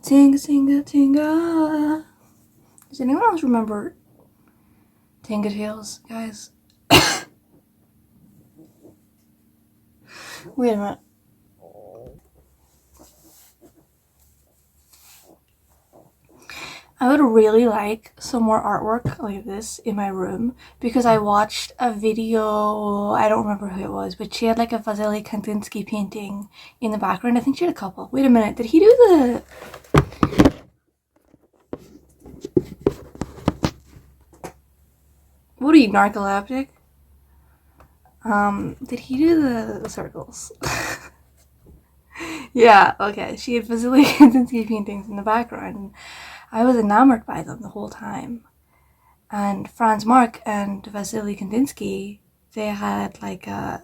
Tinga tinga tinga. Does anyone else remember Tinga Tales, guys? Wait a minute. I would really like some more artwork like this in my room because I watched a video, I don't remember who it was, but she had like a Vasily Kandinsky painting in the background. I think she had a couple. Wait a minute, did he do the... What are you, narcoleptic? Did he do the circles? Yeah, okay. She had Vasily Kandinsky paintings in the background, and I was enamored by them the whole time. And Franz Marc and Vasily Kandinsky, they had like a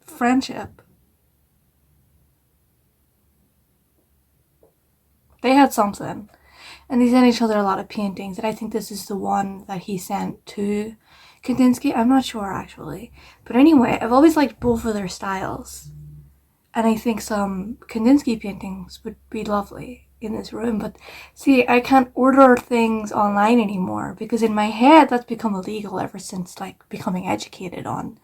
friendship. They had something. And they sent each other a lot of paintings, and I think this is the one that he sent to Kandinsky. I'm not sure actually. But anyway, I've always liked both of their styles. And I think some Kandinsky paintings would be lovely in this room. But see, I can't order things online anymore because in my head that's become illegal ever since like becoming educated on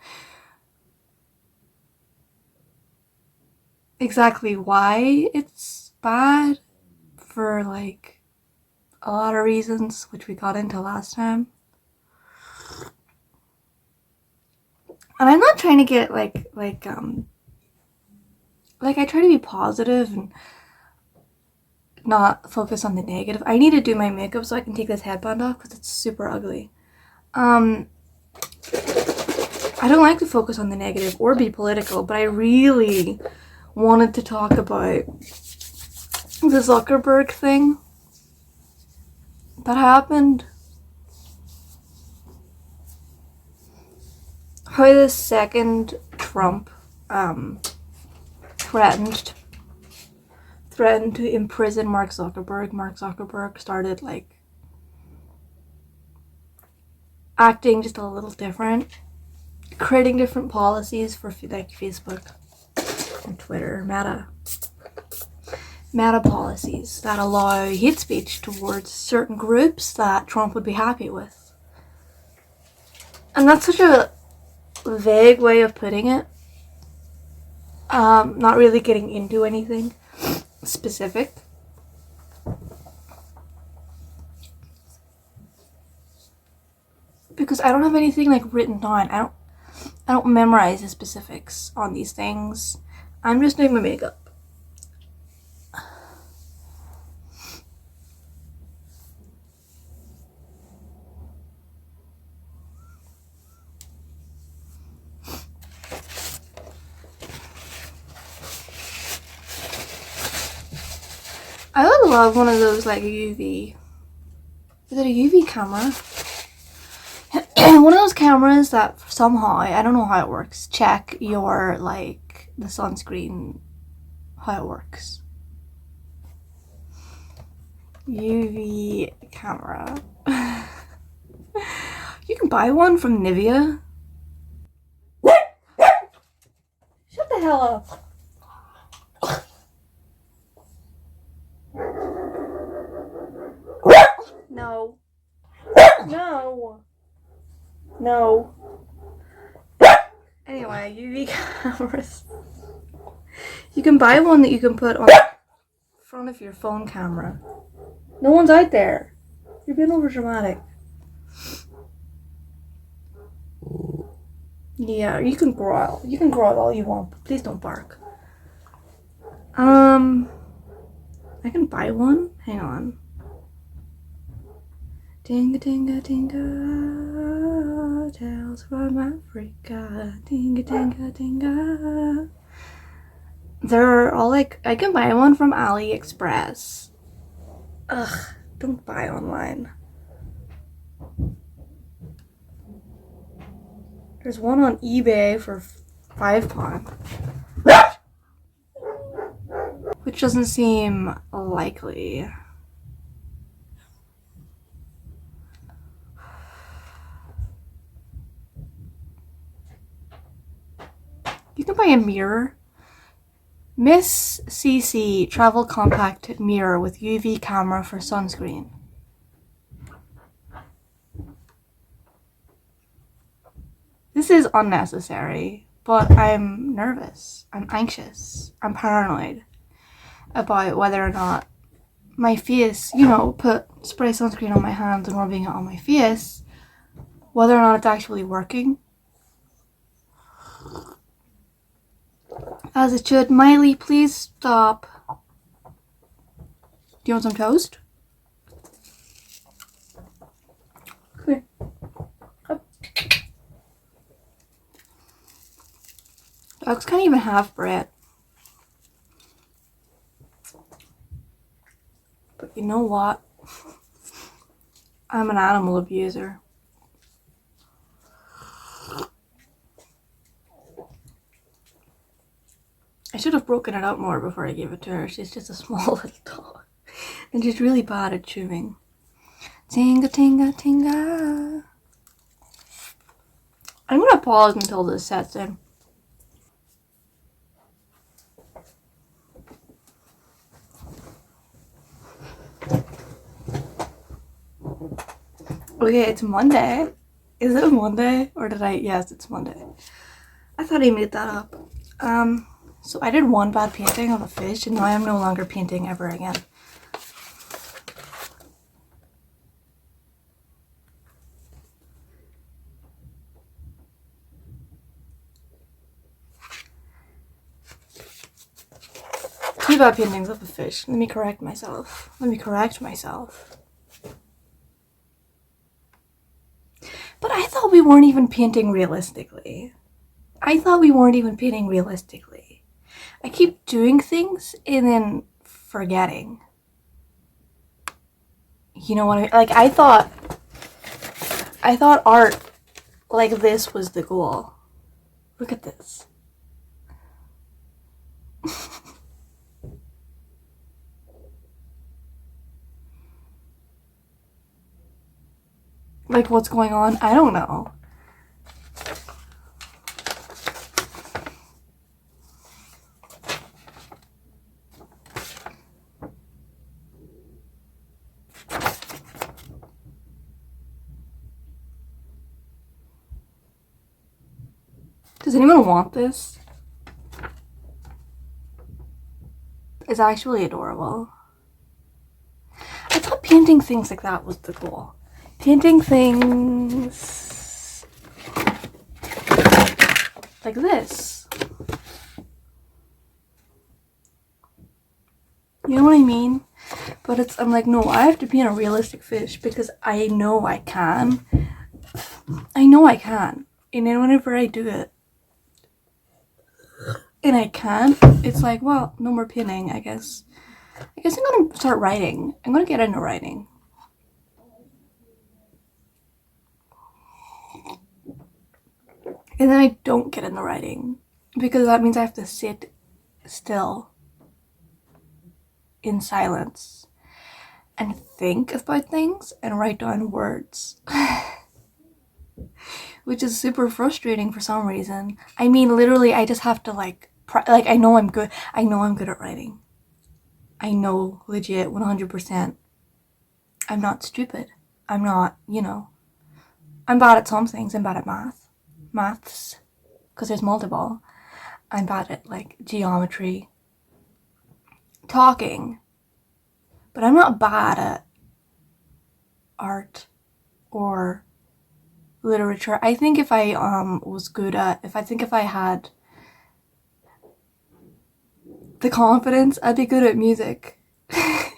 exactly why it's bad for like a lot of reasons, which we got into last time. And I'm not trying to get like I try to be positive and not focus on the negative. I need to do my makeup so I can take this headband off because it's super ugly. I don't like to focus on the negative or be political, but I really wanted to talk about the Zuckerberg thing that happened. How the second Trump threatened to imprison Mark Zuckerberg. Mark Zuckerberg started like acting just a little different, creating different policies for like Facebook and Twitter, Meta policies that allow hate speech towards certain groups that Trump would be happy with. And that's such a vague way of putting it. Not really getting into anything specific. Because I don't have anything like written down. I don't memorize the specifics on these things. I'm just doing my makeup. I would love one of those like UV. Is it a UV camera? One of those cameras that somehow, I don't know how it works, check your like the sunscreen, how it works. UV camera. You can buy one from Nivea. Shut the hell up. No. No. No. Anyway, UV cameras. You can buy one that you can put on front of your phone camera. No one's out there. You're being over dramatic. Yeah, you can growl. You can growl all you want, but please don't bark. I can buy one. Hang on. Tinga tinga tinga, tales from Africa. Tinga tinga tinga. They're all like, I can buy one from AliExpress. Ugh, don't buy online. There's one on eBay for £5, which doesn't seem likely. You can buy a mirror. Miss CC Travel Compact Mirror with UV camera for sunscreen. This is unnecessary, but I'm nervous. I'm anxious. I'm paranoid about whether or not my face, put spray sunscreen on my hands and rubbing it on my face, whether or not it's actually working. As it should. Miley, please stop. Do you want some toast? Come here. Dogs can't even have bread. But you know what? I'm an animal abuser. I should have broken it out more before I gave it to her. She's just a small little dog. And she's really bad at chewing. Tinga, tinga, tinga. I'm gonna pause until this sets in. Okay, it's Monday. Is it Monday? Or did I? Yes, it's Monday. I thought I made that up. So I did one bad painting of a fish, and now I am no longer painting ever again. Two bad paintings of a fish. Let me correct myself. But I thought we weren't even painting realistically. I keep doing things and then forgetting. You know what I mean? Like, I thought art like this was the goal. Look at this. Like, what's going on? I don't know. Does anyone want this? It's actually adorable. I thought painting things like that was the goal. Painting things like this. You know what I mean? But I'm like, no, I have to paint a realistic fish because I know I can. And then whenever I do it, and I can't, it's like, well, no more painting, I guess. I'm gonna start writing. I'm gonna get into writing. And then I don't get into writing because that means I have to sit still in silence and think about things and write down words. Which is super frustrating for some reason. I mean, literally, I just have to I know I'm good. I know I'm good at writing. I know, legit, 100%. I'm not stupid. I'm not, I'm bad at some things. I'm bad at maths, because there's multiple. I'm bad at, geometry, talking, but I'm not bad at art or literature. I think if I if I had the confidence, I'd be good at music. I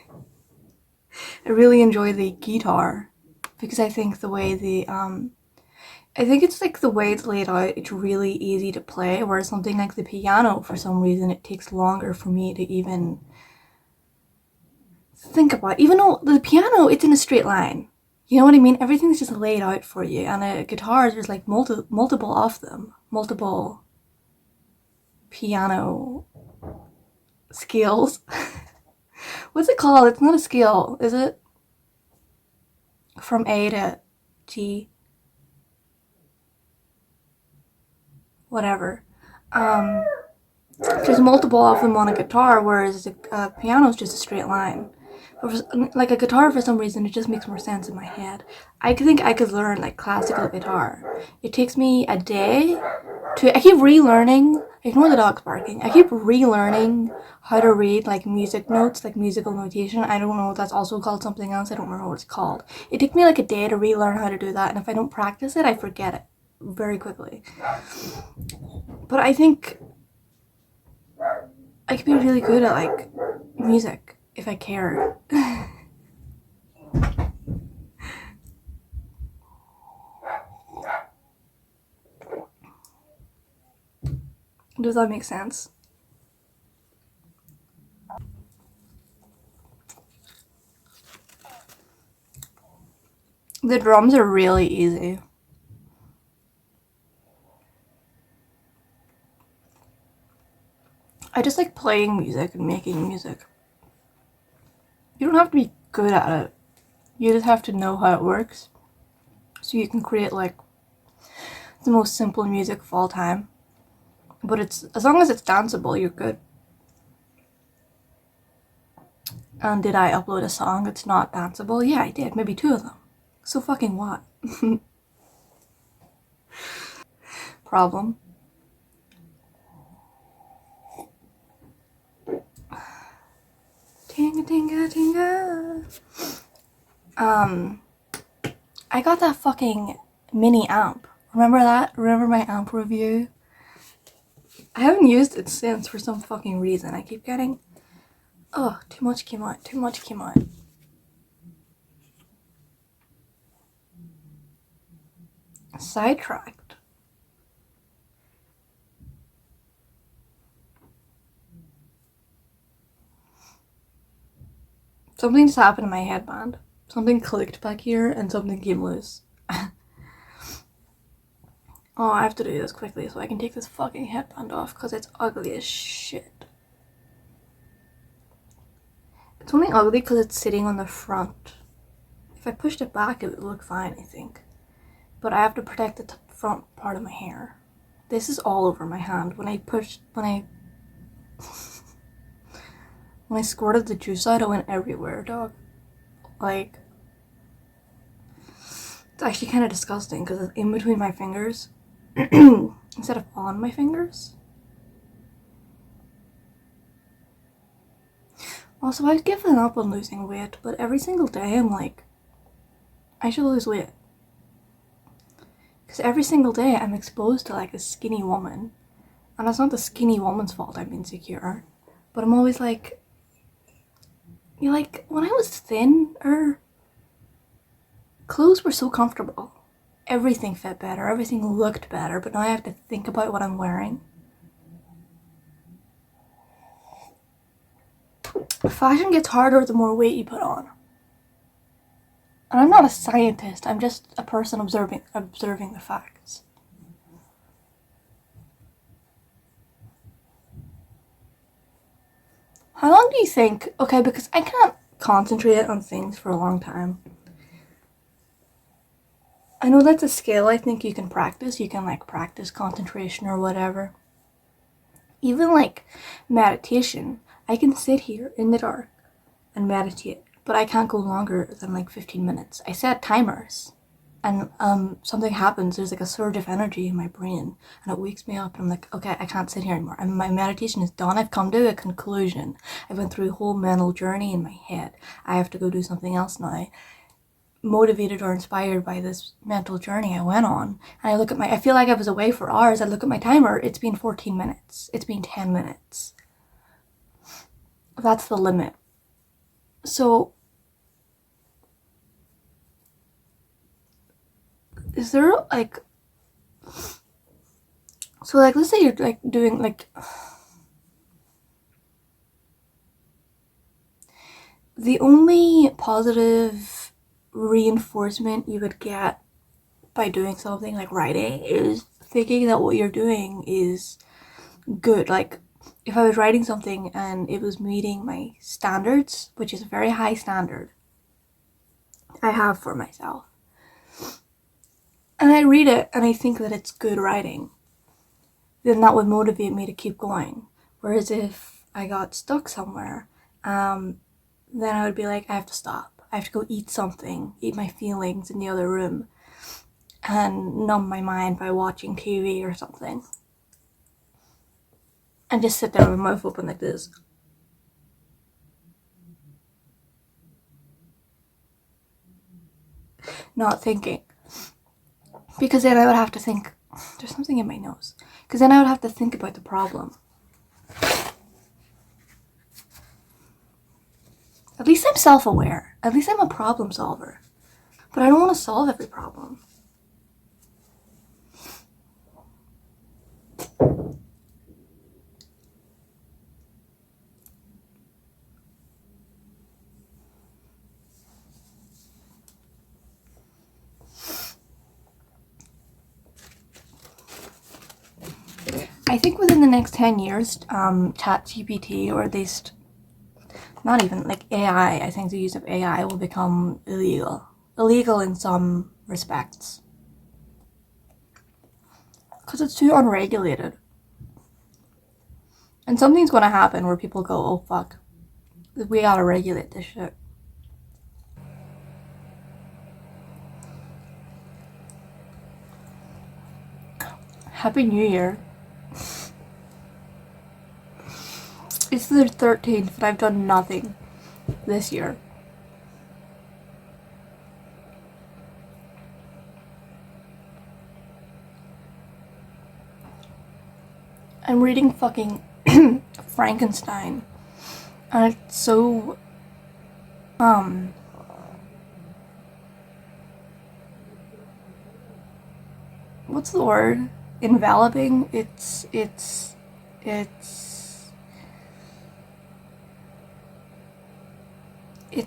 really enjoy the guitar because I think the way it's the way it's laid out, it's really easy to play, whereas something like the piano, for some reason, it takes longer for me to even think about. Even though the piano, it's in a straight line. You know what I mean? Everything's just laid out for you. And a guitar, there's multiple of them. Multiple piano scales. What's it called? It's not a scale, is it? From A to G. Whatever. There's multiple of them on a guitar, whereas a piano is just a straight line. Like a guitar, for some reason, it just makes more sense in my head. I think I could learn like classical guitar. It takes me a day to. I keep relearning. Ignore the dogs barking. I keep relearning how to read like music notes, like musical notation. I don't know if that's also called something else. I don't remember what it's called. It takes me like a day to relearn how to do that, and if I don't practice it, I forget it very quickly. But I think I could be really good at like music if I cared. Does that make sense? The drums are really easy. I just like playing music and making music. You don't have to be good at it. You just have to know how it works. So you can create like the most simple music of all time. But it's as long as it's danceable, you're good. And did I upload a song that's not danceable? Yeah, I did. Maybe 2 of them. So fucking what? Problem. Tinga tinga tinga. I got that fucking mini amp. Remember that? Remember my amp review? I haven't used it since for some fucking reason. I keep getting, oh, too much came out, too much came out. Sidetracked. Something just happened in my headband. Something clicked back here and something came loose. Oh, I have to do this quickly so I can take this fucking headband off because it's ugly as shit. It's only ugly because it's sitting on the front. If I pushed it back, it would look fine, I think. But I have to protect the front part of my hair. This is all over my hand. When I when I squirted the juice out, it went everywhere, dog. Like, it's actually kind of disgusting because it's in between my fingers instead of on my fingers. Also, I've given up on losing weight, but every single day I'm like, I should lose weight. Because every single day I'm exposed to like a skinny woman. And it's not the skinny woman's fault I'm insecure. But I'm always like, you're like, when I was thinner, clothes were so comfortable. Everything fit better, everything looked better, but now I have to think about what I'm wearing. Fashion gets harder the more weight you put on. And I'm not a scientist, I'm just a person observing the facts. How long do you think? Okay, because I can't concentrate on things for a long time. I know that's a skill I think you can practice. You can like practice concentration or whatever. Even like meditation, I can sit here in the dark and meditate, but I can't go longer than like 15 minutes. I set timers and something happens. There's like a surge of energy in my brain and it wakes me up and I'm like, okay, I can't sit here anymore. And my meditation is done. I've come to a conclusion. I've went through a whole mental journey in my head. I have to go do something else now. Motivated or inspired by this mental journey I went on. And I look at I feel like I was away for hours. I look at my timer. It's been 14 minutes. It's been 10 minutes. That's the limit. So, is there like, so like, let's say you're like doing like, the only positive reinforcement you would get by doing something like writing is thinking that what you're doing is good. Like, if I was writing something and it was meeting my standards, which is a very high standard I have for myself, and I read it and I think that it's good writing, then that would motivate me to keep going. Whereas if I got stuck somewhere, then I would be like, I have to stop. I have to go eat something, eat my feelings in the other room, and numb my mind by watching TV or something. And just sit there with my mouth open like this. Not thinking. Because then I would have to think, there's something in my nose. Because then I would have to think about the problem. At least I'm self-aware. At least I'm a problem solver. But I don't want to solve every problem. I think within the next 10 years, ChatGPT, or at least not even like AI, I think the use of AI will become illegal. Illegal in some respects. Because it's too unregulated. And something's going to happen where people go, oh fuck, we gotta regulate this shit. Happy New Year. It's the 13th, but I've done nothing this year. I'm reading fucking Frankenstein. And it's so what's the word? Enveloping? It's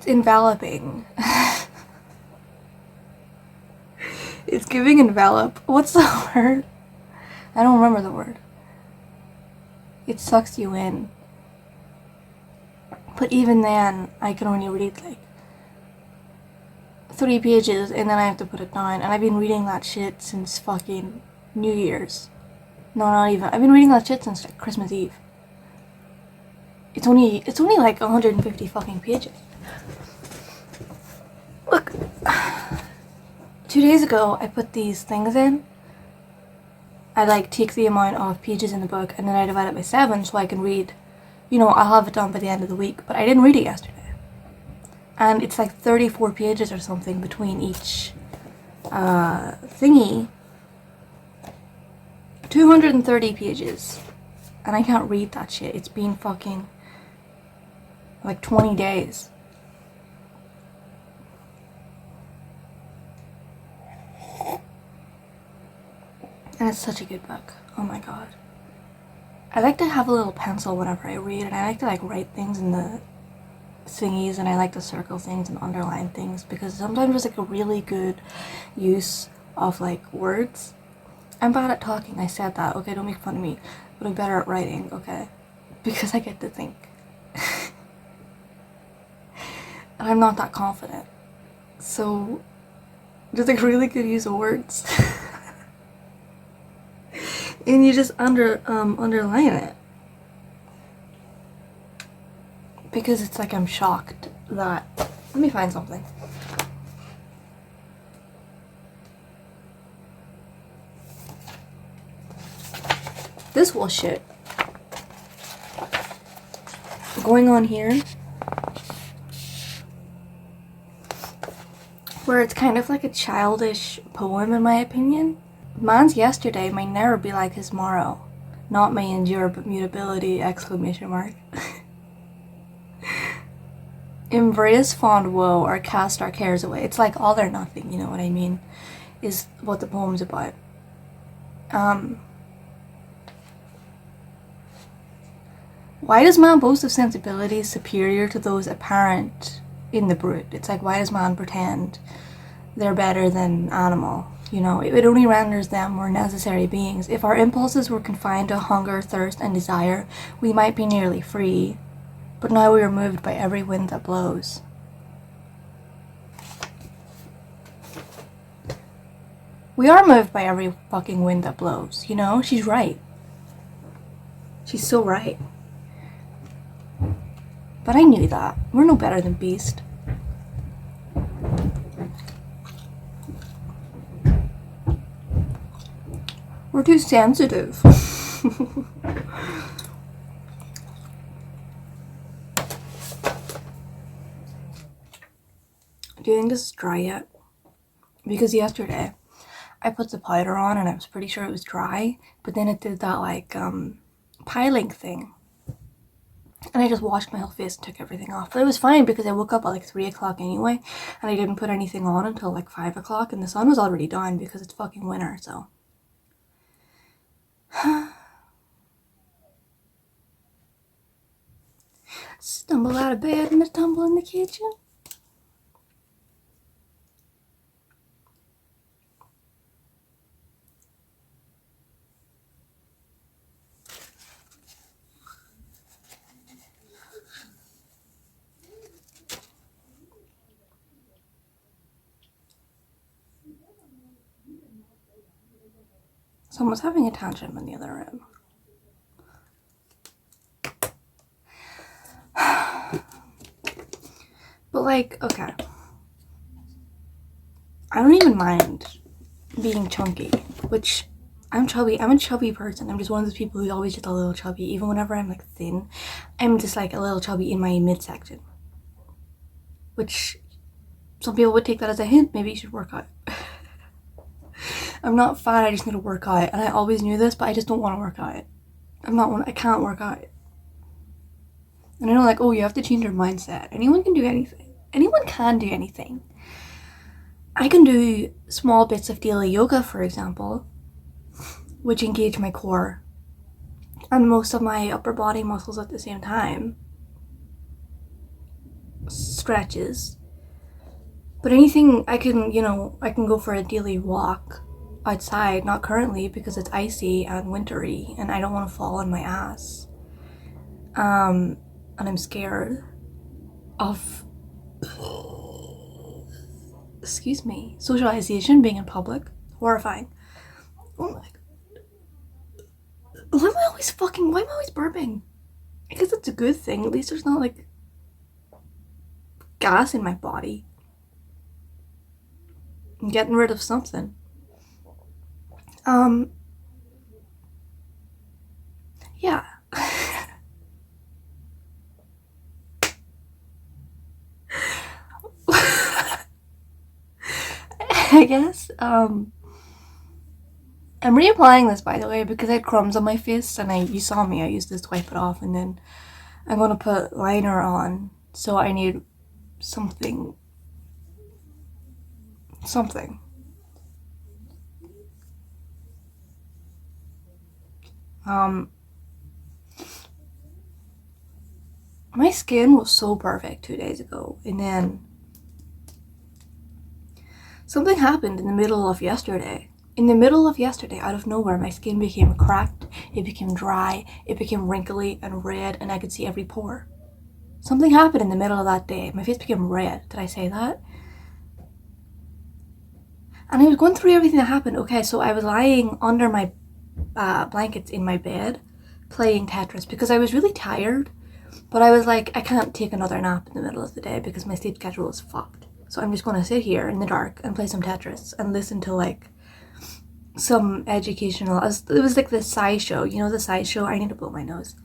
enveloping. It's giving envelop. What's the word? I don't remember the word. It sucks you in. But even then, I can only read like 3 pages and then I have to put it down. And I've been reading that shit since fucking New Year's. No, not even. I've been reading that shit since like Christmas Eve. It's only like 150 fucking pages. Look, 2 days ago I put these things in. I like take the amount of pages in the book and then I divide it by 7 so I can read, you know, I'll have it done by the end of the week, but I didn't read it yesterday. And it's like 34 pages or something between each thingy. 230 pages. And I can't read that shit. It's been fucking like 20 days. And it's such a good book. Oh my god. I like to have a little pencil whenever I read, and I like to like write things in the thingies, and I like to circle things and underline things because sometimes there's like a really good use of like words. I'm bad at talking, I said that, okay, don't make fun of me, but I'm better at writing, okay? Because I get to think. And I'm not that confident. So there's like really good use of words. And you just underline it. Because it's like I'm shocked that... Let me find something. This whole shit going on here, where it's kind of like a childish poem in my opinion. Mine's yesterday might never be like his tomorrow. Not may endure but mutability, exclamation mark. Embrace fond woe or cast our cares away. It's like all or nothing, you know what I mean? Is what the poem's about. Why does man boast of sensibilities superior to those apparent in the brute? It's like, why does man pretend they're better than animal? You know, it only renders them more necessary beings. If our impulses were confined to hunger, thirst, and desire, we might be nearly free. But now we are moved by every wind that blows. We are moved by every fucking wind that blows, you know? She's right. She's so right. But I knew that. We're no better than Beast. We're too sensitive. Do you think this is dry yet? Because yesterday I put the powder on and I was pretty sure it was dry, but then it did that like piling thing. And I just washed my whole face and took everything off. But it was fine because I woke up at like 3 o'clock anyway, and I didn't put anything on until like 5 o'clock, and the sun was already down because it's fucking winter, so. Stumble out of bed and a tumble in the kitchen. Someone's having a tantrum in the other room. But like, okay. I don't even mind being chunky, which I'm chubby. I'm a chubby person. I'm just one of those people who's always just a little chubby. Even whenever I'm like thin, I'm just like a little chubby in my midsection. Which some people would take that as a hint. Maybe you should work out. I'm not fat, I just need to work out. And I always knew this, but I just don't want to work out. I can't work out. And I know like, oh, you have to change your mindset. Anyone can do anything. Anyone can do anything. I can do small bits of daily yoga, for example, which engage my core and most of my upper body muscles at the same time. Stretches. But anything, I can go for a daily walk outside, not currently because it's icy and wintry and I don't want to fall on my ass. And I'm scared of, excuse me, socialization, being in public. Horrifying. Oh my god. Why am I always burping? I guess it's a good thing. At least there's not like gas in my body. I'm getting rid of something. Yeah. I guess, I'm reapplying this, by the way, because I had crumbs on my face, and you saw me, I used this to wipe it off, and then I'm gonna put liner on, so I need something. My skin was so perfect 2 days ago, and then something happened in the middle of yesterday. Out of nowhere, my skin became cracked, it became dry, it became wrinkly and red, and I could see every pore. Something happened in the middle of that day. My face became red. Did I say that? And I was going through everything that happened. Okay, so I was lying under my blankets in my bed playing Tetris because I was really tired, but I was like, I can't take another nap in the middle of the day because my sleep schedule is fucked. So I'm just going to sit here in the dark and play some Tetris and listen to like some educational, it was like the SciShow, you know the SciShow? I need to blow my nose.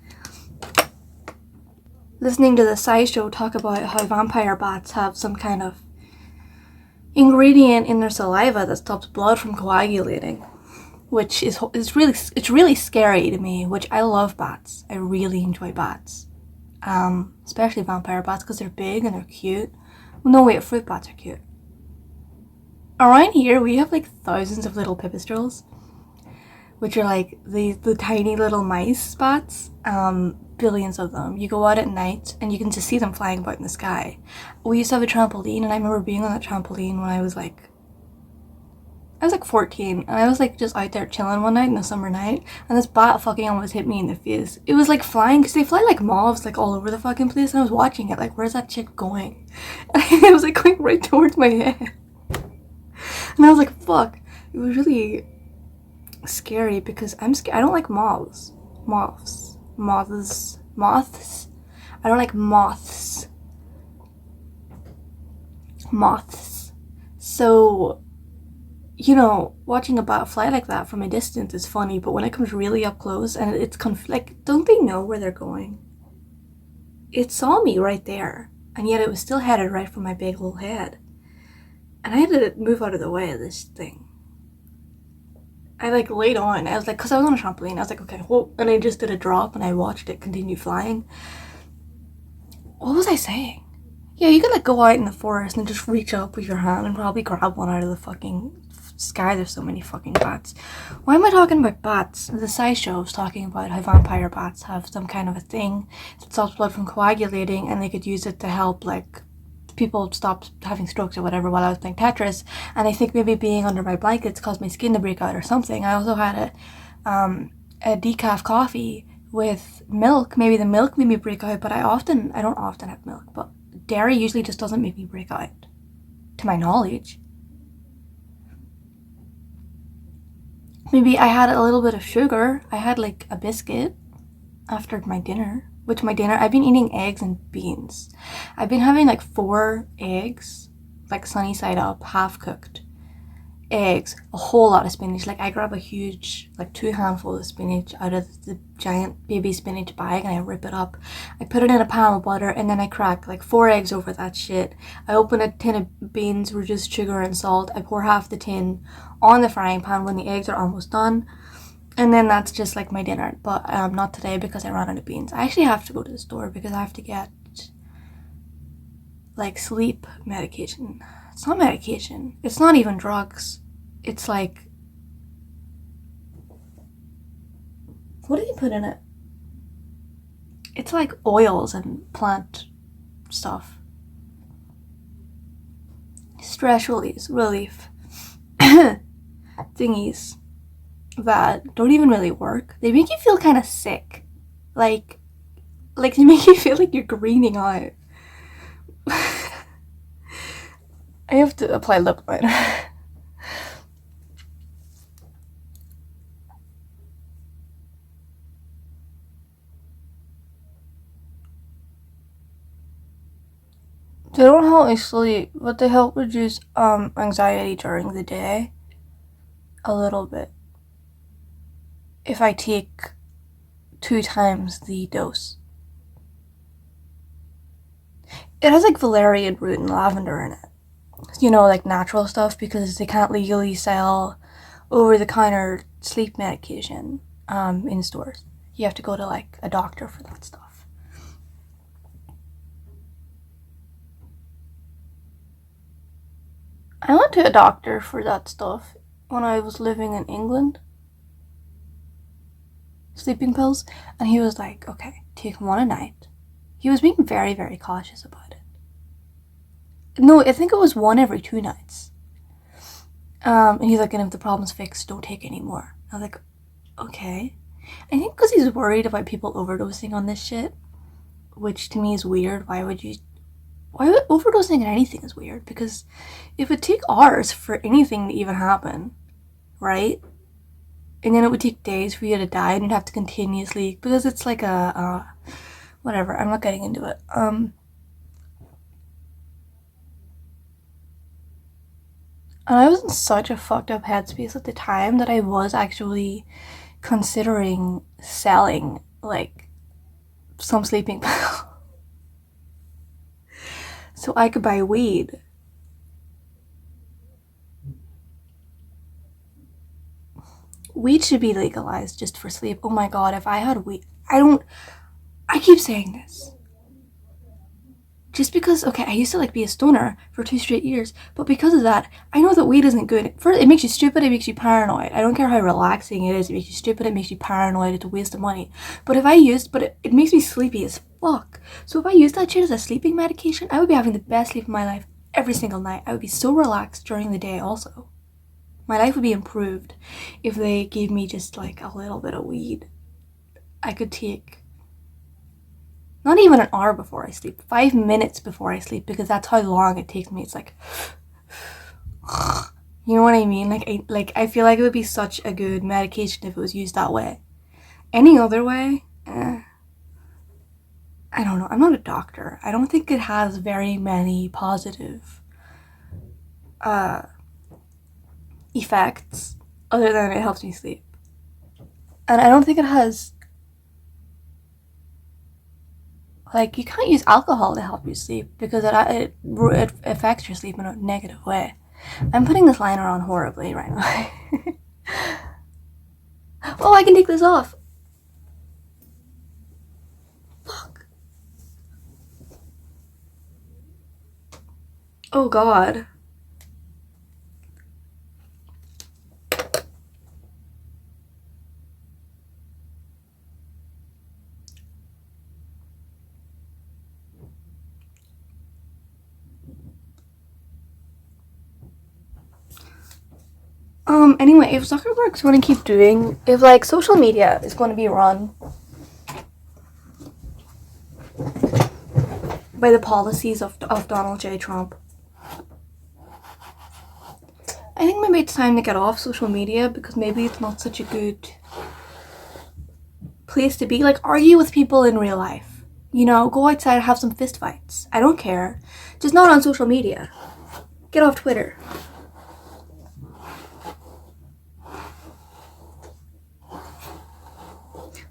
Listening to the SciShow talk about how vampire bats have some kind of ingredient in their saliva that stops blood from coagulating, which is really scary to me, which I love bats. I really enjoy bats. Especially vampire bats because they're big and they're cute. Well, no, wait, fruit bats are cute. Around here, we have like thousands of little pipistrelles, which are like the tiny little mice bats. Billions of them. You go out at night and you can just see them flying about in the sky. We used to have a trampoline, and I remember being on that trampoline when I was like 14, and I was like just out there chilling one night in the summer night, and this bat fucking almost hit me in the face. It was like flying, because they fly like moths like all over the fucking place, and I was watching it like, where's that chick going? And it was like going right towards my head. And I was like, fuck. It was really scary because I'm scared. I don't like moths. I don't like moths. Moths. So, watching a bat fly like that from a distance is funny, but when it comes really up close and it's like, don't they know where they're going? It saw me right there, and yet it was still headed right for my big little head. And I had to move out of the way of this thing. I like laid on. I was like, because I was on a trampoline. I was like, okay, whoa. And I just did a drop and I watched it continue flying. What was I saying? Yeah, you could like go out in the forest and just reach up with your hand and probably grab one out of the fucking sky. There's so many fucking bats. Why am I talking about bats? The SciShow was talking about how vampire bats have some kind of a thing that stops blood from coagulating, and they could use it to help like people stop having strokes or whatever while I was playing Tetris. And I think maybe being under my blankets caused my skin to break out or something. I also had a decaf coffee with milk. Maybe the milk made me break out, but I don't often have milk, but dairy usually just doesn't make me break out, to my knowledge. Maybe I had a little bit of sugar. I had like a biscuit after my dinner. I've been eating eggs and beans. I've been having like 4 eggs, like sunny side up, half cooked eggs, a whole lot of spinach. Like I grab a huge, like 2 handfuls of spinach out of the giant baby spinach bag and I rip it up. I put it in a pan with butter and then I crack like 4 eggs over that shit. I open a tin of beans, reduced sugar and salt. I pour half the tin on the frying pan when the eggs are almost done. And then that's just like my dinner, but not today because I ran out of beans. I actually have to go to the store because I have to get like sleep medication. It's not medication. It's not even drugs. It's like, what do you put in it? It's like oils and plant stuff. Stress relief thingies that don't even really work. They make you feel kind of sick. Like they make you feel like you're greening out. I have to apply lip liner. They don't help me sleep, but they help reduce anxiety during the day a little bit. If I take 2 times the dose. It has like valerian root and lavender in it. Like natural stuff, because they can't legally sell over-the-counter sleep medication in stores. You have to go to like a doctor for that stuff. I went to a doctor for that stuff when I was living in England. Sleeping pills, and he was like, okay, take 1 a night. He was being very, very cautious about it. No, I think it was 1 every 2 nights. And he's like, and if the problem's fixed, don't take any more. I was like, okay. I think because he's worried about people overdosing on this shit, which to me is weird. Why would overdosing on anything is weird? Because it would take hours for anything to even happen, right? And then it would take days for you to die, and you'd have to continuously, because it's like whatever, I'm not getting into it. And I was in such a fucked up headspace at the time that I was actually considering selling, like, some sleeping pills so I could buy weed. Weed should be legalized just for sleep. Oh my god, if I had weed, I keep saying this. Just because, okay, I used to like be a stoner for 2 straight years, but because of that, I know that weed isn't good. First, it makes you stupid, it makes you paranoid. I don't care how relaxing it is, it makes you stupid, it makes you paranoid, it's a waste of money. But it makes me sleepy as fuck. So if I used that shit as a sleeping medication, I would be having the best sleep of my life every single night. I would be so relaxed during the day also. My life would be improved if they gave me just like a little bit of weed. I could take not even an hour before I sleep, 5 minutes before I sleep, because that's how long it takes me. It's like, you know what I mean? I feel like it would be such a good medication if it was used that way. Any other way, I don't know, I'm not a doctor. I don't think it has very many positive effects other than it helps me sleep. And I don't think it has, like, you can't use alcohol to help you sleep because it affects your sleep in a negative way. I'm putting this liner on horribly right now. Oh, I can take this off. Fuck. Oh god. Anyway, if Zuckerberg's going to keep doing, if like social media is going to be run by the policies of Donald J. Trump, I think maybe it's time to get off social media because maybe it's not such a good place to be. Like, argue with people in real life. You know, go outside and have some fist fights. I don't care. Just not on social media. Get off Twitter.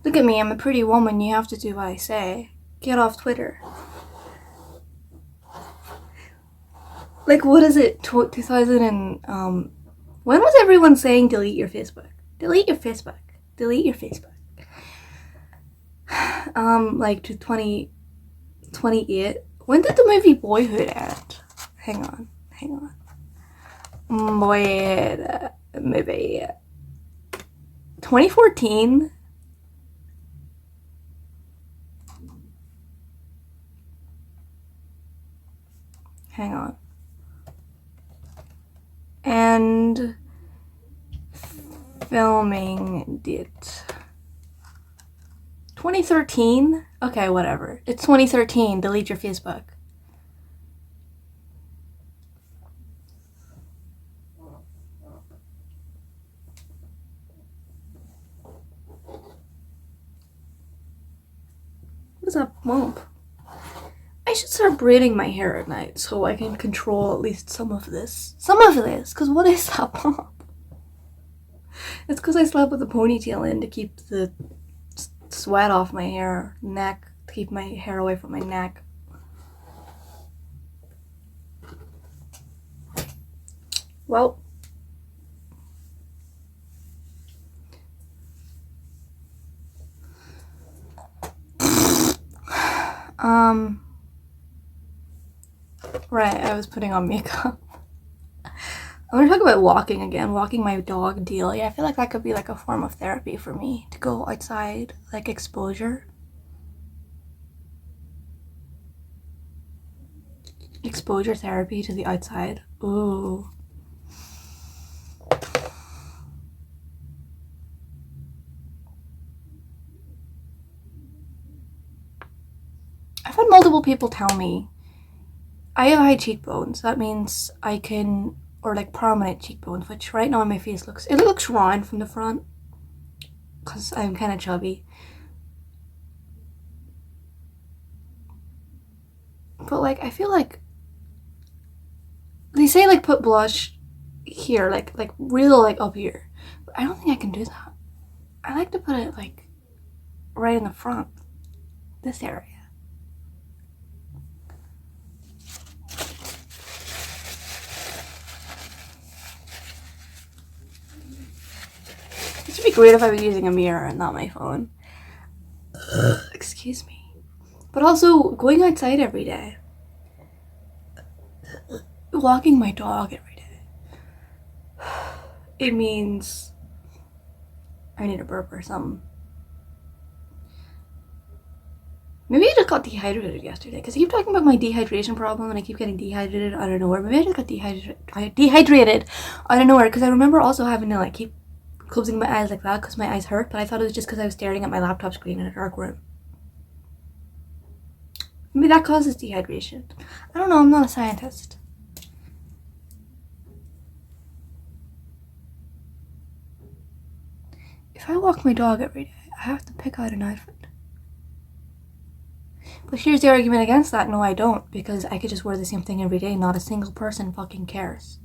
Look at me, I'm a pretty woman. You have to do what I say. Get off Twitter. Like, what is it? 2000 and, when was everyone saying delete your Facebook? Delete your Facebook. Delete your Facebook. Like to 2028. When did the movie Boyhood end? Hang on. Boyhood, maybe 2014. Hang on. And filming date 2013. Okay, whatever. It's 2013. Delete your Facebook. What is that bump? I should start braiding my hair at night so I can control at least some of this. Because what is that bump? It's because I slept with a ponytail in to keep the sweat off my hair, neck, to keep my hair away from my neck. Well, right, I was putting on makeup. I want to talk about walking again, walking my dog Delia. I feel like that could be like a form of therapy for me, to go outside, like exposure. Exposure therapy to the outside. Ooh. I've had multiple people tell me I have high cheekbones. That means I can, or like prominent cheekbones, which right now on my face it looks round from the front because I'm kind of chubby. But like, I feel like they say like put blush here, like real like up here. But I don't think I can do that. I like to put it like right in the front, this area. This would be great if I was using a mirror and not my phone. Excuse me. But also going outside every day. Walking my dog every day. It means I need a burp or something. Maybe I just got dehydrated yesterday because I keep talking about my dehydration problem and I keep getting dehydrated out of nowhere. Maybe I just got dehydrated out of nowhere because I remember also having to like keep closing my eyes like that because my eyes hurt, but I thought it was just because I was staring at my laptop screen in a dark room. Maybe that causes dehydration. I don't know, I'm not a scientist. If I walk my dog every day, I have to pick out an outfit. But here's the argument against that. No, I don't, because I could just wear the same thing every day. Not a single person fucking cares.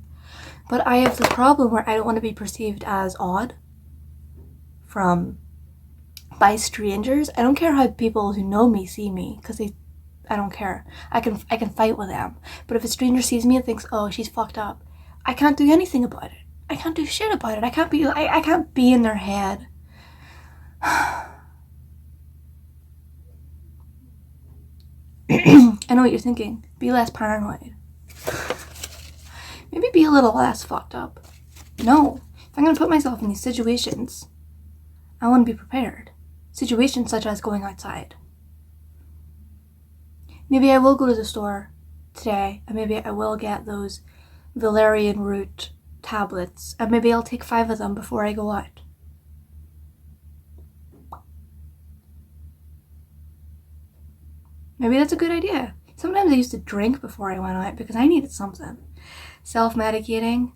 But I have this problem where I don't want to be perceived as odd by strangers. I don't care how people who know me see me, because I don't care. I can fight with them. But if a stranger sees me and thinks, oh, she's fucked up, I can't do anything about it. I can't do shit about it. I can't be in their head. I know what you're thinking. Be less paranoid. Maybe be a little less fucked up. No. If I'm going to put myself in these situations, I want to be prepared. Situations such as going outside. Maybe I will go to the store today, and maybe I will get those valerian root tablets, and maybe I'll take 5 of them before I go out. Maybe that's a good idea. Sometimes I used to drink before I went out because I needed something. Self-medicating.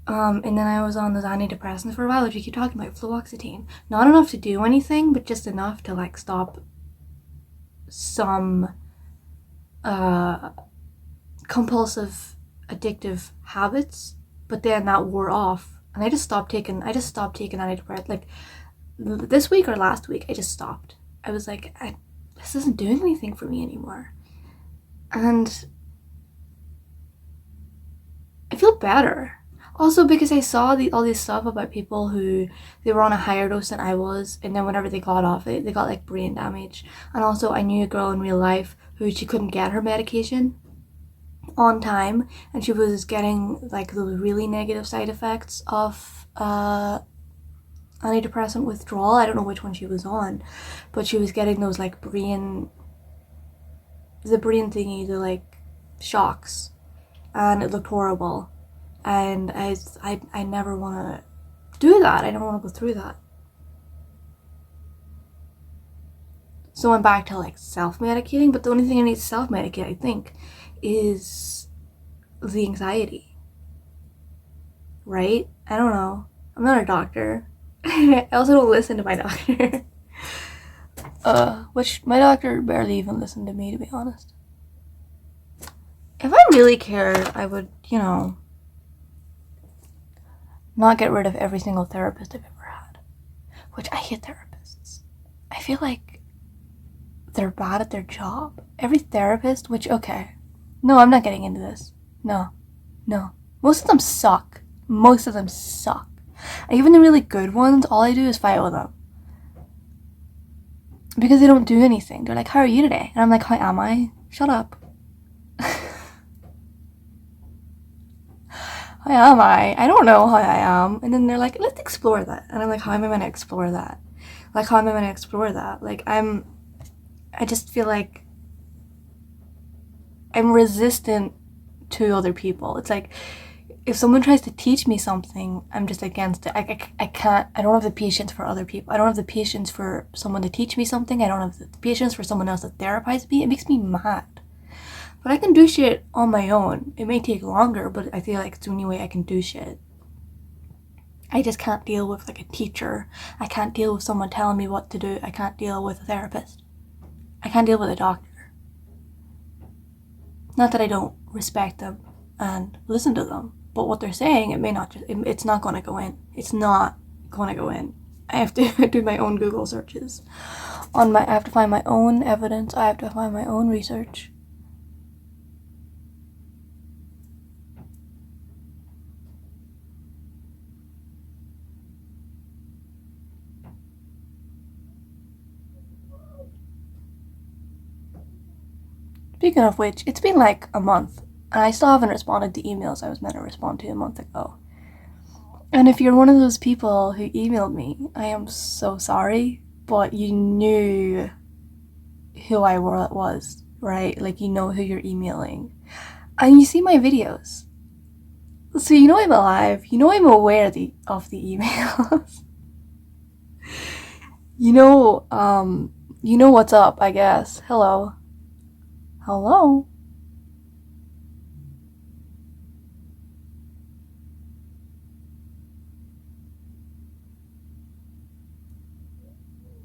And then I was on those antidepressants for a while, which we keep talking about, fluoxetine. Not enough to do anything, but just enough to like stop some compulsive addictive habits. But then that wore off, and I just stopped taking antidepressants. Like this week or last week, I just stopped. I was like, this isn't doing anything for me anymore. And I feel better. Also because I saw all this stuff about people who they were on a higher dose than I was, and then whenever they got off it, they got like brain damage. And also I knew a girl in real life who she couldn't get her medication on time, and she was getting like those really negative side effects of antidepressant withdrawal. I don't know which one she was on, but she was getting those like the brain thingy, the like shocks, and it looked horrible. And I never want to do that. I never want to go through that. So I'm back to like self-medicating, but the only thing I need to self-medicate, I think, is the anxiety. Right? I don't know. I'm not a doctor. I also don't listen to my doctor. Which my doctor barely even listened to me, to be honest. If I really cared, I would, not get rid of every single therapist I've ever had. Which I hate therapists. I feel like they're bad at their job. Every therapist, okay. No, I'm not getting into this. No. Most of them suck. And even the really good ones, all I do is fight with them. Because they don't do anything. They're like, how are you today? And I'm like, how am I? Shut up. How am I? I don't know how I am. And then they're like, let's explore that. And I'm like, how am I going to explore that? Like, how am I going to explore that? Like, I just feel like I'm resistant to other people. It's like, if someone tries to teach me something, I'm just against it. I can't, I don't have the patience for other people. I don't have the patience for someone to teach me something. I don't have the patience for someone else to therapize me. It makes me mad. But I can do shit on my own. It may take longer, but I feel like it's the only way I can do shit. I just can't deal with like a teacher. I can't deal with someone telling me what to do. I can't deal with a therapist. I can't deal with a doctor. Not that I don't respect them and listen to them, but what they're saying, it's not going to go in. It's not going to go in. I have to do my own Google searches. I have to find my own evidence. I have to find my own research. Speaking of which, it's been like a month, and I still haven't responded to emails I was meant to respond to a month ago. And if you're one of those people who emailed me, I am so sorry, but you knew who I was, right? Like, you know who you're emailing. And you see my videos. So you know I'm alive. You know I'm aware of the emails. You know what's up, I guess. Hello.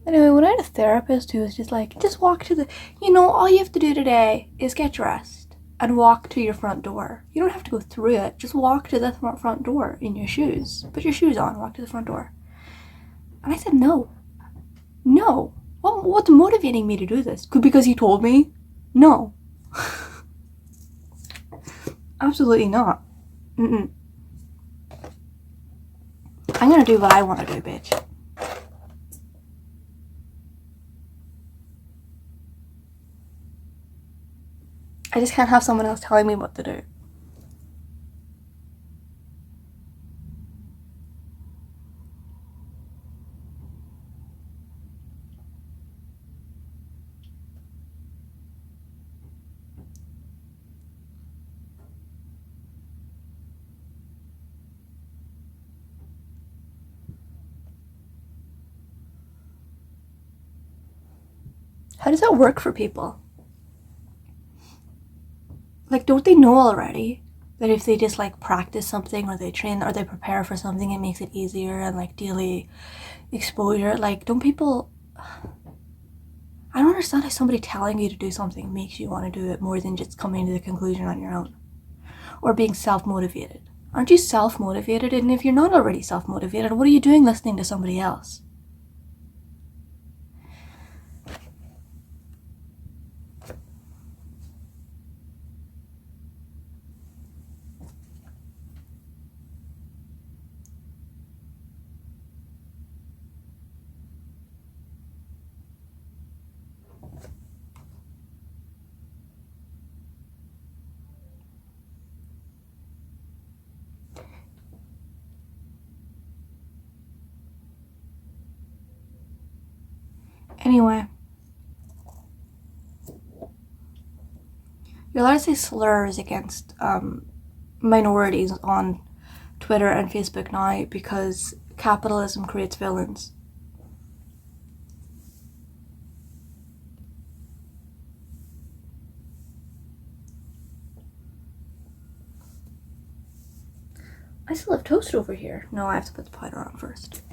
Anyway, when I had a therapist who was just like, just walk to the, all you have to do today is get dressed and walk to your front door. You don't have to go through it. Just walk to the front door in your shoes. Put your shoes on, walk to the front door. And I said, no. No. What's motivating me to do this? Because he told me? No. Absolutely not. Mm-mm. I'm gonna do what I want to do, bitch. I just can't have someone else telling me what to do. How does that work for people? Like, don't they know already that if they just like practice something or they train or they prepare for something, it makes it easier and like daily exposure? Like, don't people... I don't understand how somebody telling you to do something makes you want to do it more than just coming to the conclusion on your own. Or being self-motivated. Aren't you self-motivated? And if you're not already self-motivated, what are you doing listening to somebody else? Anyway. You're allowed to say slurs against minorities on Twitter and Facebook now because capitalism creates villains. I still have toast over here. No, I have to put the powder on first.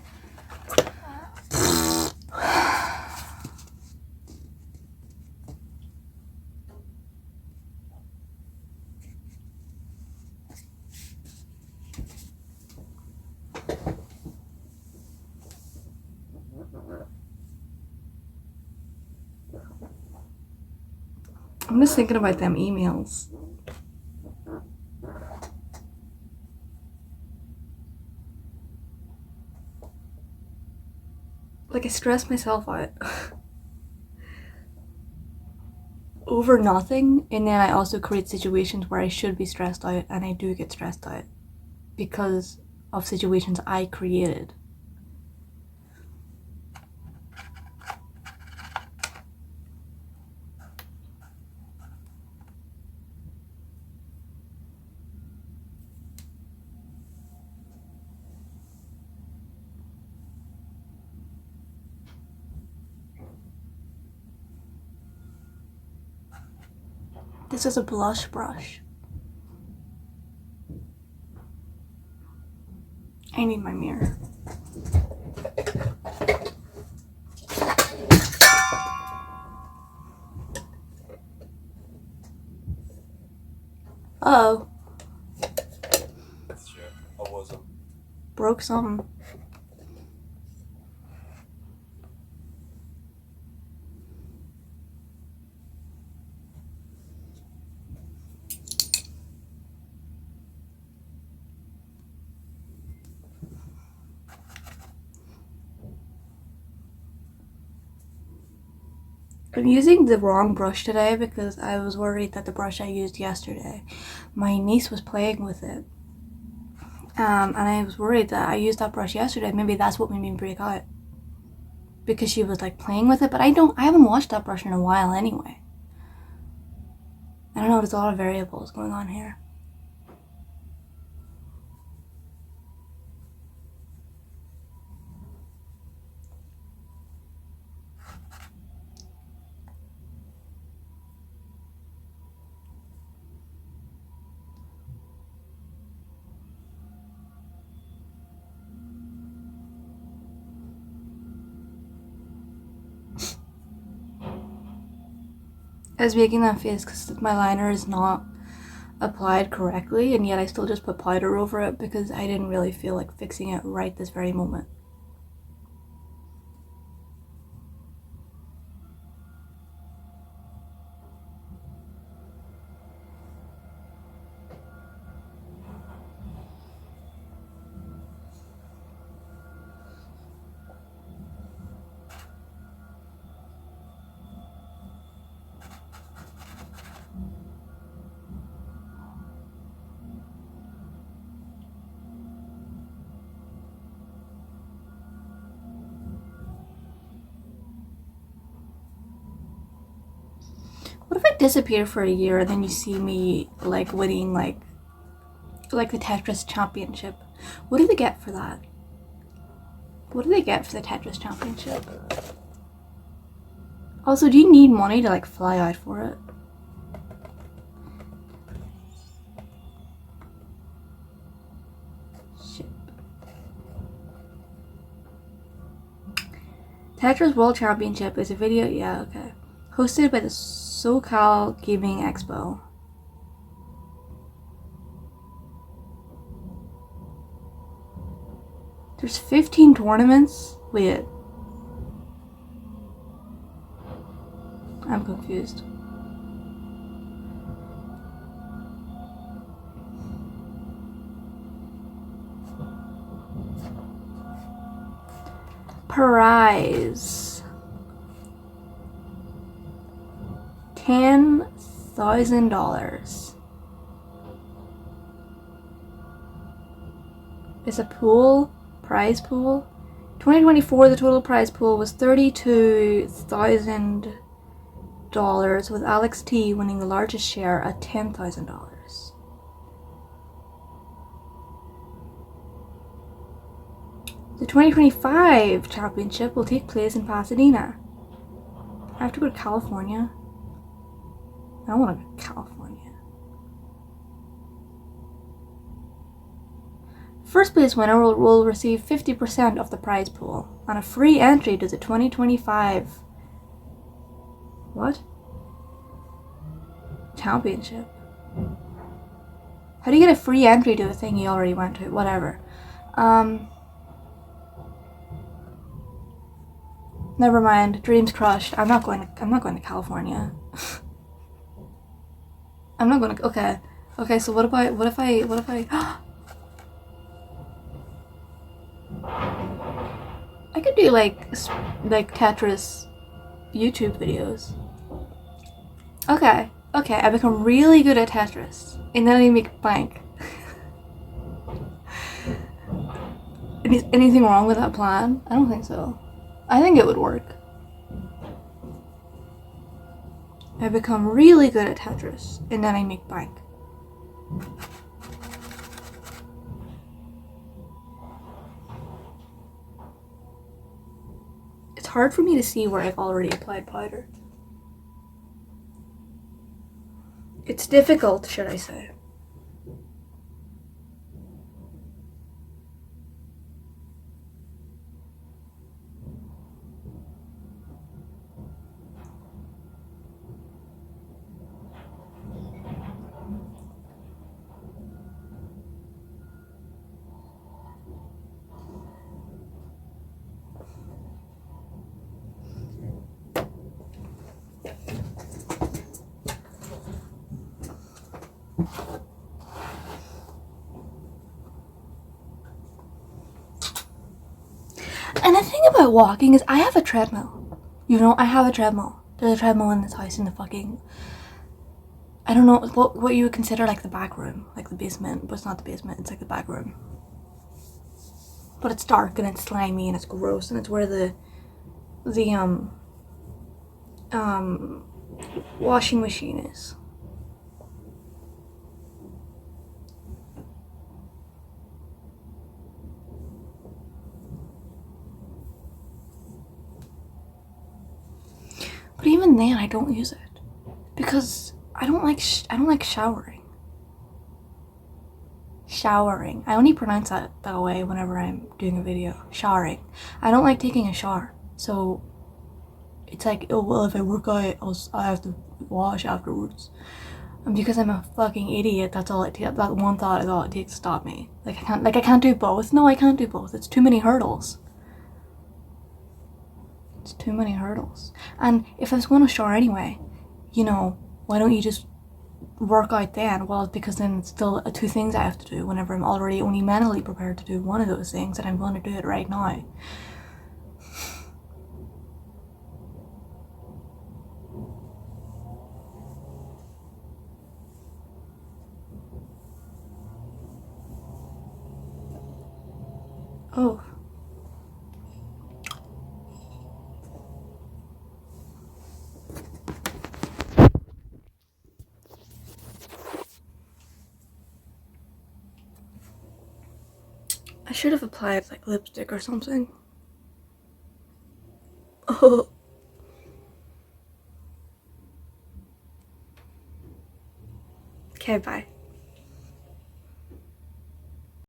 I'm just thinking about them emails. Like, I stress myself out over nothing, and then I also create situations where I should be stressed out, and I do get stressed out because of situations I created. This is a blush brush. I need my mirror. Uh-oh. Shit, I wasn't. Broke something. I'm using the wrong brush today because I was worried that the brush I used yesterday, my niece was playing with it. And I was worried that I used that brush yesterday. Maybe that's what made me break out. Because she was like playing with it, but I haven't washed that brush in a while anyway. I don't know, there's a lot of variables going on here. I was making that face because my liner is not applied correctly, and yet I still just put powder over it because I didn't really feel like fixing it right this very moment. What if I disappear for a year and then you see me like winning like the Tetris championship? What do they get for that? What do they get for the Tetris championship? Also, do you need money to like fly out for it? Shit. Tetris World Championship is a video, yeah, okay. Hosted by the SoCal Gaming Expo. There's 15 tournaments? Wait. I'm confused. Prize. $10,000. It's a pool, prize pool. 2024, the total prize pool was $32,000, with Alex T winning the largest share at $10,000. The 2025 championship will take place in Pasadena. I have to go to California. I don't want to go to California. First place winner will receive 50% of the prize pool and a free entry to the 2025 what? Championship. How do you get a free entry to a thing you already went to? Whatever. Never mind. Dreams crushed. I'm not going to California. I'm not going to. Okay. So what if I? I could do like Tetris YouTube videos. Okay. I become really good at Tetris, and then I make bank. Anything wrong with that plan? I don't think so. I think it would work. I become really good at Tetris, and then I make bank. It's hard for me to see where I've already applied powder. It's difficult, should I say. And the thing about walking is I have a treadmill. I have a treadmill. There's a treadmill in this house in the fucking... I don't know what you would consider like the back room. Like the basement, but it's not the basement, it's like the back room. But it's dark and it's slimy and it's gross and it's where the washing machine is. But even then, I don't use it because I don't like showering. Showering. I only pronounce that way whenever I'm doing a video. Showering. I don't like taking a shower. So it's like, oh well, if I work out, I have to wash afterwards. And because I'm a fucking idiot, that's all it takes. That one thought is all it takes to stop me. Like I can't do both. No, I can't do both. It's too many hurdles. It's too many hurdles. And if I was going to shower anyway, you know, why don't you just work out then? Well, because then it's still two things I have to do whenever I'm already only mentally prepared to do one of those things, and I'm going to do it right now. Oh. I should have applied like lipstick or something. Oh. Okay, bye.